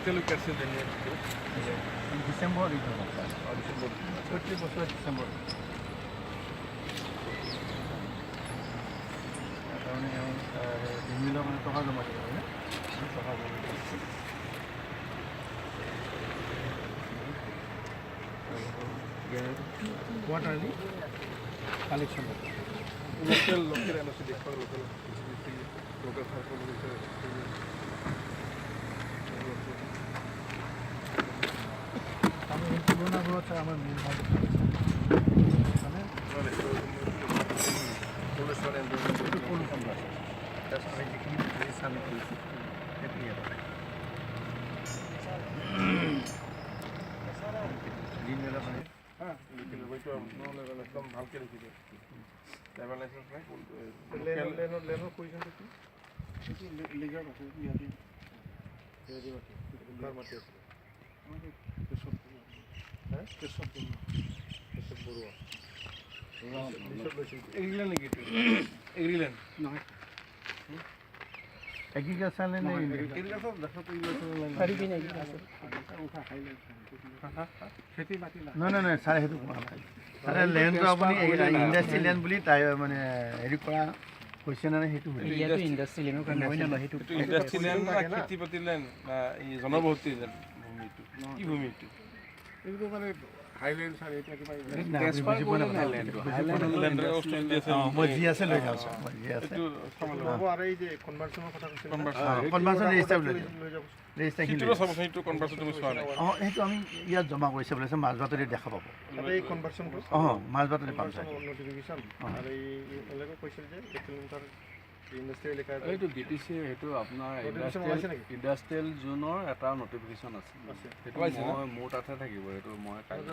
কেতিয়ালৈকে আছে ডিচেম্বৰ ডিচেম্বৰ প্ৰতি বছৰ ডিচেম্বৰ তাৰমানে বিমিলৰ মানে টকা জমা দিব লাগে টকা জমা কোৱাৰ্টাৰলি কালেকশ্যন লোকেল এনঅ'চি দেখুৱাওক লোকেল চাৰ্কল আমি পুৰণাবোৰত আমাৰ মেইন মানে আমি যিখিনি চামি কৰিছোঁ সেইটো ইয়াত দিন মেলা মানে একদম ভালকৈ লিখি দিয়ে ড্ৰাইভাৰ লাইচেঞ্চ নাই লেনৰ পজিশ্যনটো কি লিগাৰ আছে কাৰ মাটি আছে বৰুৱা এগ্ৰিলেণ্ড নেকি এগ্ৰিলেণ্ড নহয় এগ্ৰিকালচাৰ নে এগ্ৰিকালচাৰ খেতি মাটি নহয় ছাৰ সেইটো কোৱা নাই ছাৰে লেণ্ডটো আপুনি ইণ্ডাষ্ট্ৰি লেণ্ড বুলি তাই মানে হেৰি কৰা কৈছে নে সেইটো ইণ্ডাষ্ট্ৰি লেণ্ডৰ কাৰণে সেইটো ইণ্ডাষ্ট্ৰি লেণ্ড না খেতি বাতি লেণ্ড না এই জনবসতি ভূমিটো কি ভূমিটো এইটো মানে হাইলেণ্ড ছাৰ এতিয়া কিবা মই যি আছে লৈ যাওঁ ছাৰ মই যি আছে আৰু এই যে কনভাৰ্চনৰ কথা কৈছে কনভাৰ্চন ৰেজিষ্টাৰ লৈ যাব অঁ সেইটো আমি ইয়াত জমা কৰিছে বোলে মাজবাটতে দেখা পাব এই কনভাৰ্চনটো অঁ মাজবাটতে পাম ছাৰ নটিফিকেশ্যন আৰু এই এওঁলোকে কৈছিল যে কিলোমিটাৰ ইণ্ডাষ্ট্ৰিয়েল এলেকা এইটো ডিটিচি সেইটো আপোনাৰ ইণ্ডাষ্ট্ৰিয়েল জোনৰ এটা নটিফিকেশ্যন আছে সেইটো মই মোৰ তাতহে থাকিব সেইটো মই কাইলৈ